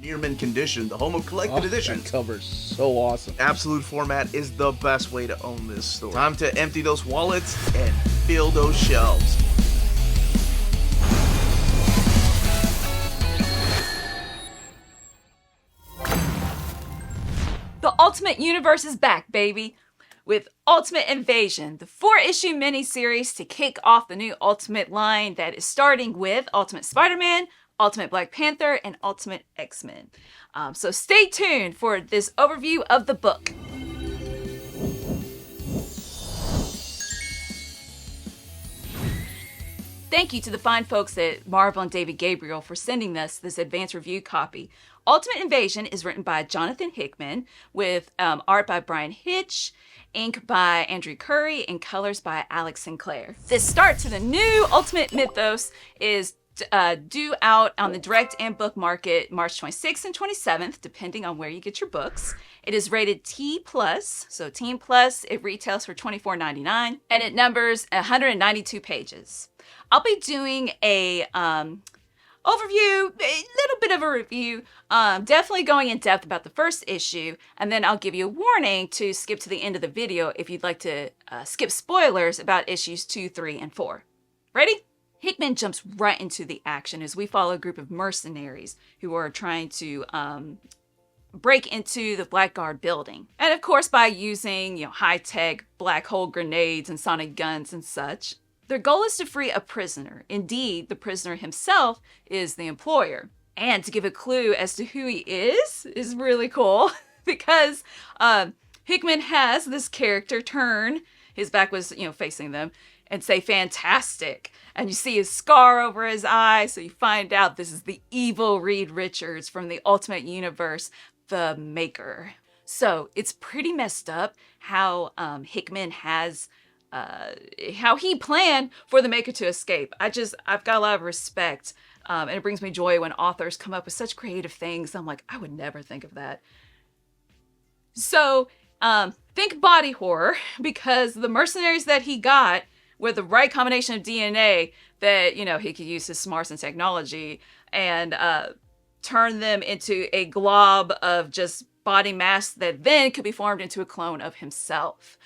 Near Mint Condition, the home of collected edition. That cover's so awesome. Absolute format is the best way to own this store. Time to empty those wallets and fill those shelves. The Ultimate Universe is back, baby, with Ultimate Invasion, the 4-issue miniseries to kick off the new Ultimate line that is starting with Ultimate Spider-Man, Ultimate Black Panther, and Ultimate X-Men. So stay tuned for this overview of the book. Thank you to the fine folks at Marvel and David Gabriel for sending us this advance review copy. Ultimate Invasion is written by Jonathan Hickman, with art by Bryan Hitch, ink by Andrew Curry, and colors by Alex Sinclair. This start to the new Ultimate Mythos is due out on the direct and book market March 26th and 27th, depending on where you get your books. It is rated T+, so Teen Plus. It retails for $24.99, and it numbers 192 pages. I'll be doing a overview, a little bit of a review, definitely going in depth about the first issue, and then I'll give you a warning to skip to the end of the video if you'd like to skip spoilers about issues 2, 3, and 4. Ready? Hickman jumps right into the action as we follow a group of mercenaries who are trying to break into the Blackguard building. And of course, by using, high-tech black hole grenades and sonic guns and such. Their goal is to free a prisoner. Indeed, the prisoner himself is the employer. And to give a clue as to who he is really cool because Hickman has this character turn, his back was, facing them, and say fantastic. And you see his scar over his eye, so you find out this is the evil Reed Richards from the Ultimate Universe, the Maker. So it's pretty messed up how Hickman has how he planned for the Maker to escape. I've got a lot of respect, and it brings me joy when authors come up with such creative things. I'm like, I would never think of that. So think body horror, because the mercenaries that he got with the right combination of DNA that, he could use his smarts and technology and turn them into a glob of just body mass that then could be formed into a clone of himself.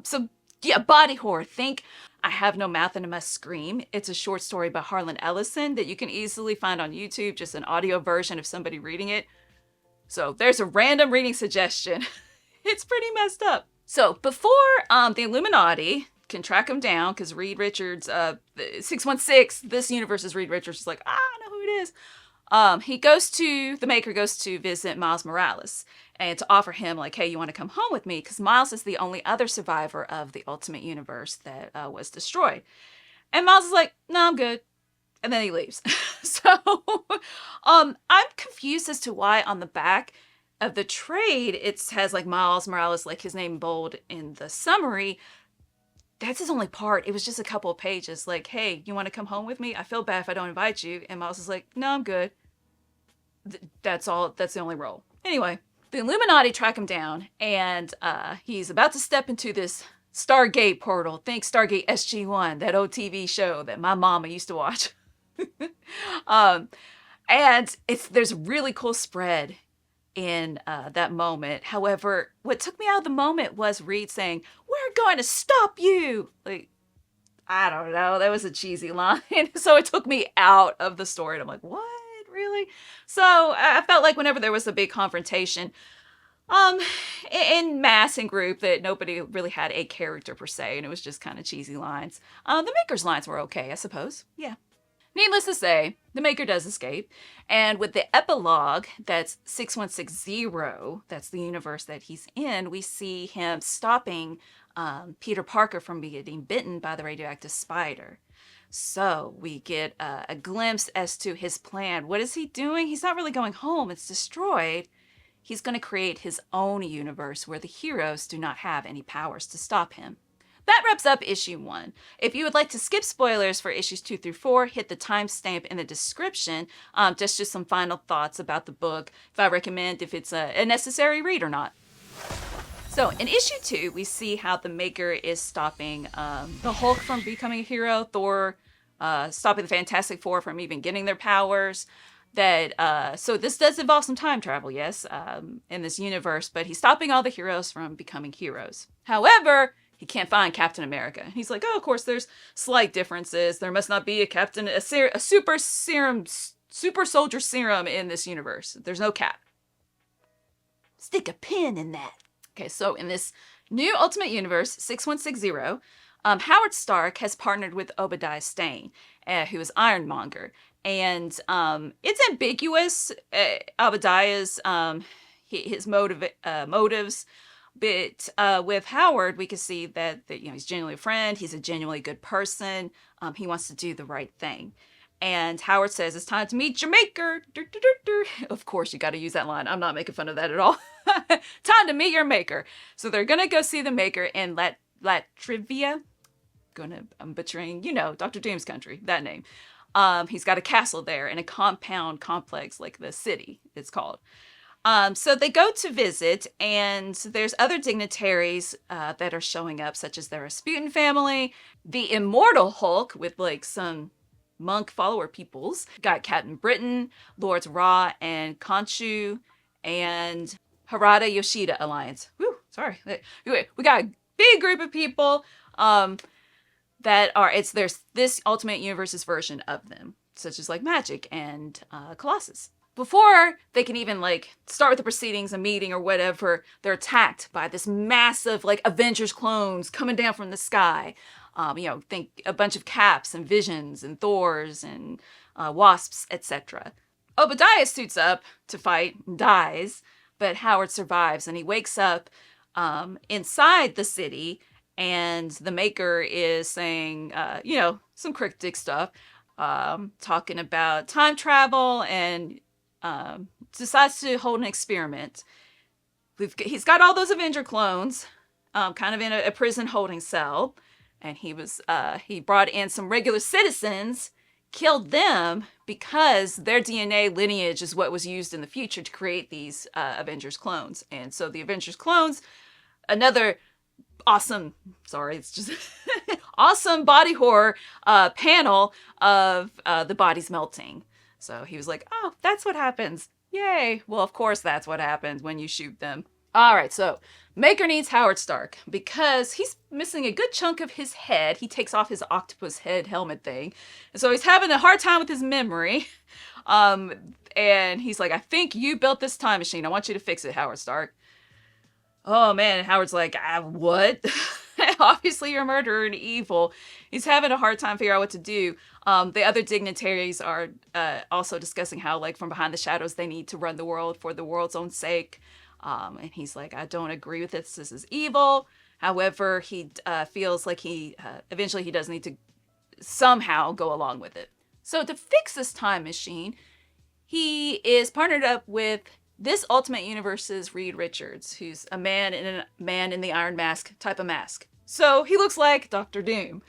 So yeah, body horror. Think I Have No Mouth and I Must Scream. It's a short story by Harlan Ellison that you can easily find on YouTube, just an audio version of somebody reading it. So there's a random reading suggestion. It's pretty messed up. So before the Illuminati can track him down, because Reed Richards, 616, this universe is Reed Richards, is like, I know who it is. The Maker goes to visit Miles Morales and to offer him, like, hey, you want to come home with me? Because Miles is the only other survivor of the Ultimate Universe that was destroyed. And Miles is like, no, I'm good. And then he leaves. So I'm confused as to why on the back of the trade it has like Miles Morales, like his name bold in the summary. That's his only part. It was just a couple of pages. Like, hey, you want to come home with me? I feel bad if I don't invite you. And Miles is like, no, I'm good. That's all. That's the only role. Anyway, the Illuminati track him down, and he's about to step into this Stargate portal. Think Stargate SG-1, that old TV show that my mama used to watch. And there's a really cool spread in that moment. However, what took me out of the moment was Reed saying, "We're going to stop you." Like, I don't know. That was a cheesy line. So it took me out of the story. And I'm like, what? Really? So I felt like whenever there was a big confrontation, in mass and group, that nobody really had a character per se, and it was just kind of cheesy lines. The Maker's lines were okay, I suppose. Yeah. Needless to say, the Maker does escape, and with the epilogue, that's 6160, that's the universe that he's in, we see him stopping Peter Parker from getting bitten by the radioactive spider. So we get a glimpse as to his plan. What is he doing? He's not really going home. It's destroyed. He's going to create his own universe where the heroes do not have any powers to stop him. That wraps up issue 1. If you would like to skip spoilers for issues 2 through 4, hit the timestamp in the description. Just some final thoughts about the book, if I recommend, if it's a necessary read or not. So in issue 2, we see how the Maker is stopping the Hulk from becoming a hero, Thor stopping the Fantastic Four from even getting their powers. that so this does involve some time travel, yes, in this universe, but he's stopping all the heroes from becoming heroes. However, he can't find Captain America. He's like, oh, of course, there's slight differences. There must not be a super soldier serum in this universe. There's no Cap. Stick a pin in that. Okay, so in this new Ultimate Universe, 6160, Howard Stark has partnered with Obadiah Stane, who is Ironmonger. And it's ambiguous, Obadiah's his motives. But with Howard, we can see that he's genuinely a friend. He's a genuinely good person. He wants to do the right thing. And Howard says, it's time to meet your maker. Of course, you got to use that line. I'm not making fun of that at all. Time to meet your maker. So they're going to go see the maker in Latvia. I'm butchering, Dr. Doom's country, that name. He's got a castle there and a compound complex, like the city, it's called. So they go to visit, and there's other dignitaries that are showing up, such as the Rasputin family, the Immortal Hulk with like some monk follower peoples. Got Captain Britain, Lords Ra and Khonshu, and Harada Yoshida Alliance. Woo, sorry. We got a big group of people there's this Ultimate Universe's version of them, such as like Magic and Colossus. Before they can even like start with the proceedings, a meeting or whatever, they're attacked by this massive like Avengers clones coming down from the sky. Think a bunch of Caps and Visions and Thors and Wasps, etc. Obadiah suits up to fight and dies, but Howard survives, and he wakes up inside the city, and the Maker is saying, some cryptic stuff, talking about time travel, and decides to hold an experiment. He's got all those Avenger clones, kind of in a prison holding cell, and he brought in some regular citizens, killed them because their DNA lineage is what was used in the future to create these Avengers clones. And so the Avengers clones, another awesome body horror panel of the bodies melting. So he was like, oh, that's what happens. Yay. Well, of course that's what happens when you shoot them. All right, so Maker needs Howard Stark because he's missing a good chunk of his head. He takes off his octopus head helmet thing. And so he's having a hard time with his memory. And he's like, I think you built this time machine. I want you to fix it, Howard Stark. Oh, man. And Howard's like, what? Obviously, you're a murderer and evil. He's having a hard time figuring out what to do. The other dignitaries are also discussing how, like, from behind the shadows, they need to run the world for the world's own sake. And he's like, I don't agree with this. This is evil. However, he feels like eventually he does need to somehow go along with it. So to fix this time machine, he is partnered up with this Ultimate Universe's Reed Richards, who's a man in the Iron Mask type of mask. So he looks like Dr. Doom.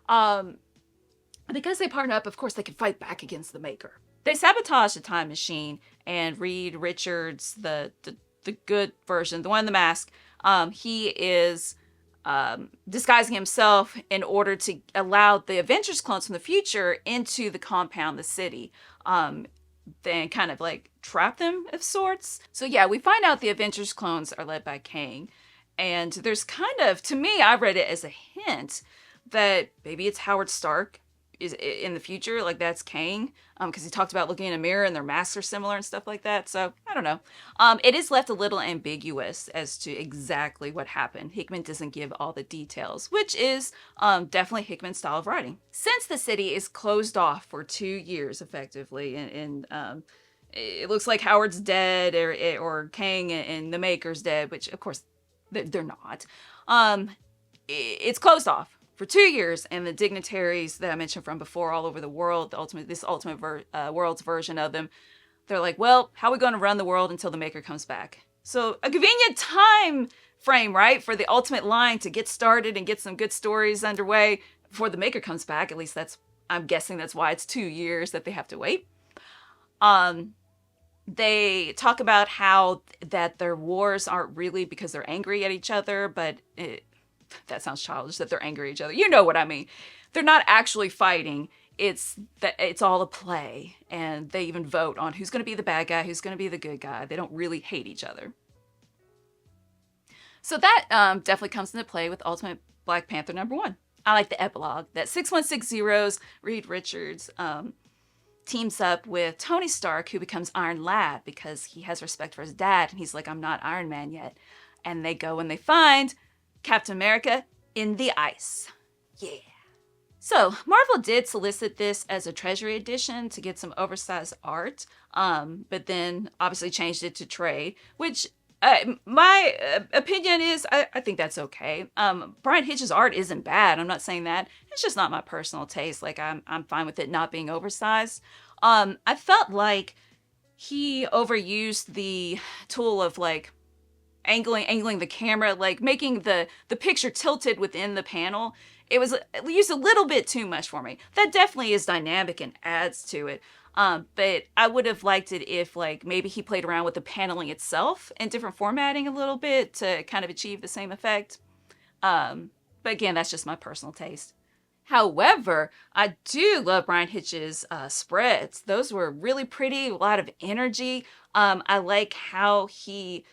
Because they partner up, of course, they can fight back against the Maker. They sabotage the time machine, and Reed Richards, the good version, the one in the mask, he is disguising himself in order to allow the Avengers clones from the future into the compound, the city, then kind of like trap them of sorts. So yeah, we find out the Avengers clones are led by Kang, and there's kind of, to me, I read it as a hint that maybe it's Howard Stark is in the future, like that's Kang, because he talked about looking in a mirror and their masks are similar and stuff like that. So I don't know. It is left a little ambiguous as to exactly what happened. Hickman doesn't give all the details, which is definitely Hickman's style of writing. Since the city is closed off for 2 years, effectively, and it looks like Howard's dead, or Kang and the Maker's dead, which of course they're not. It's closed off for 2 years, and the dignitaries that I mentioned from before all over the world, this ultimate world's version of them, they're like, well, how are we going to run the world until the Maker comes back? So a convenient time frame, right, for the ultimate line to get started and get some good stories underway before the Maker comes back. At least I'm guessing that's why it's 2 years that they have to wait. They talk about how that their wars aren't really because they're angry at each other, but that sounds childish that they're angry at each other. You know what I mean. They're not actually fighting. it's all a play, and they even vote on who's going to be the bad guy, who's going to be the good guy. They don't really hate each other. So that definitely comes into play with Ultimate Black Panther #1. I like the epilogue that 6160's Reed Richards teams up with Tony Stark, who becomes Iron Lad because he has respect for his dad, and he's like, I'm not Iron Man yet. And they go and they find Captain America in the ice. Yeah. So Marvel did solicit this as a Treasury edition to get some oversized art, but then obviously changed it to trade, which my opinion is I think that's okay. Bryan Hitch's art isn't bad. I'm not saying that. It's just not my personal taste. Like I'm fine with it not being oversized. I felt like he overused the tool of like angling the camera, like making the picture tilted within the panel. It was used a little bit too much for me. That definitely is dynamic and adds to it. But I would have liked it if like maybe he played around with the paneling itself in different formatting a little bit to kind of achieve the same effect. But again, that's just my personal taste. However, I do love Bryan Hitch's spreads. Those were really pretty, a lot of energy. I like how he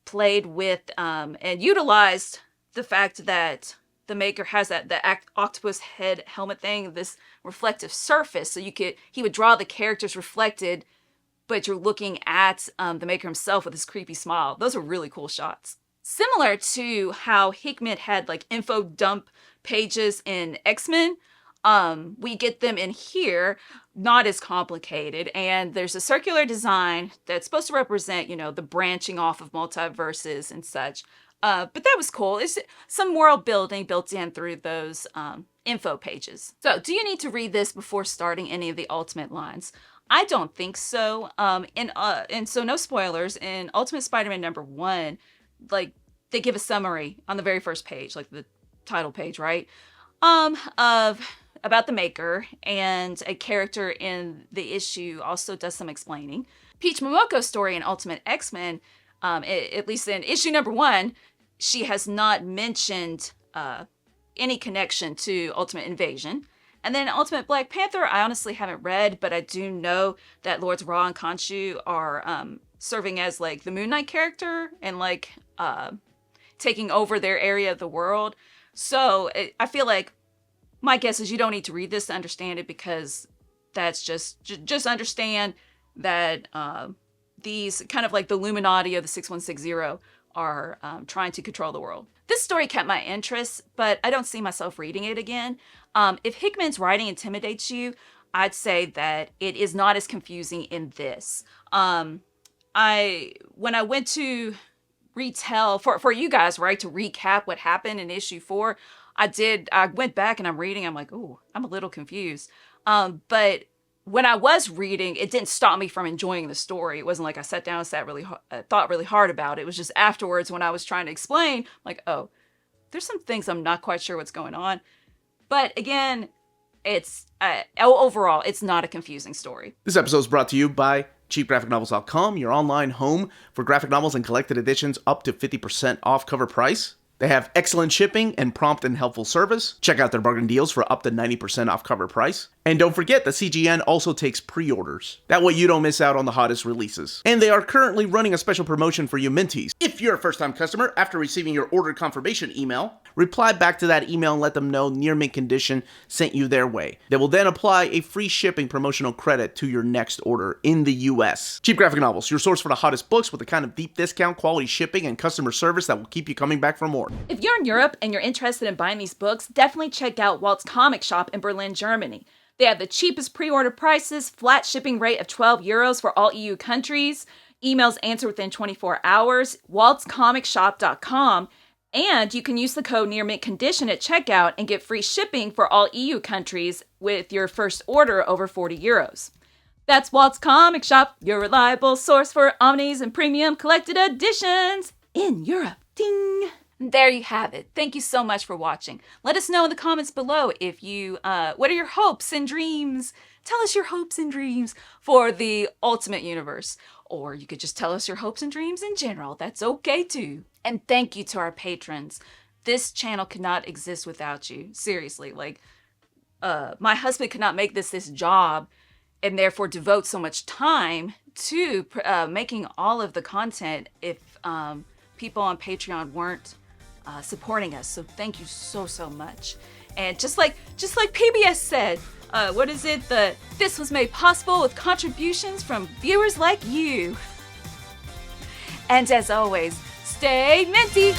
played with and utilized the fact that the maker has the octopus head helmet thing, this reflective surface. So he would draw the characters reflected, but you're looking at the maker himself with his creepy smile. Those are really cool shots. Similar to how Hickman had like info dump pages in X-Men, we get them in here, not as complicated. And there's a circular design that's supposed to represent, the branching off of multiverses and such. But that was cool. It's some world building built in through those info pages. So do you need to read this before starting any of the Ultimate lines? I don't think so. And so no spoilers. In Ultimate Spider-Man #1, like they give a summary on the very first page, like the title page, right? About the maker, and a character in the issue also does some explaining. Peach Momoko's story in Ultimate X-Men, at least in issue #1, she has not mentioned any connection to Ultimate Invasion. And then Ultimate Black Panther, I honestly haven't read, but I do know that Lords Ra and Khonshu are serving as like the Moon Knight character and like taking over their area of the world. So I feel like my guess is you don't need to read this to understand it, because that's just understand that these kind of like the Illuminati of the 6160 are trying to control the world. This story kept my interest, but I don't see myself reading it again. If Hickman's writing intimidates you, I'd say that it is not as confusing in this. When I went to retell for you guys, right, to recap what happened in issue 4, I went back and I'm reading, I'm like, oh, I'm a little confused. But when I was reading, it didn't stop me from enjoying the story. It wasn't like I sat down and thought really hard about it. It was just afterwards when I was trying to explain, like, oh, there's some things I'm not quite sure what's going on. But again, it's overall, it's not a confusing story. This episode is brought to you by cheapgraphicnovels.com, your online home for graphic novels and collected editions up to 50% off cover price. They have excellent shipping and prompt and helpful service. Check out their bargain deals for up to 90% off cover price. And don't forget that CGN also takes pre-orders. That way you don't miss out on the hottest releases. And they are currently running a special promotion for you Minties. If you're a first-time customer, after receiving your order confirmation email, reply back to that email and let them know Near Mint Condition sent you their way. They will then apply a free shipping promotional credit to your next order in the US. Cheap Graphic Novels, your source for the hottest books with the kind of deep discount, quality shipping, and customer service that will keep you coming back for more. If you're in Europe and you're interested in buying these books, definitely check out Walt's Comic Shop in Berlin, Germany. They have the cheapest pre-order prices, flat shipping rate of €12 for all EU countries, emails answered within 24 hours, waltscomicshop.com, and you can use the code NEARMINTCONDITION at checkout and get free shipping for all EU countries with your first order over €40. That's Walt's Comic Shop, your reliable source for omnis and premium collected editions in Europe. Ding! There you have it. Thank you so much for watching. Let us know in the comments below if you, what are your hopes and dreams? Tell us your hopes and dreams for the Ultimate Universe. Or you could just tell us your hopes and dreams in general. That's okay too. And thank you to our patrons. This channel could not exist without you. Seriously, like, my husband could not make this job and therefore devote so much time to making all of the content if people on Patreon weren't supporting us. So thank you so much. And just like PBS said, what is it? This was made possible with contributions from viewers like you. And as always, stay minty!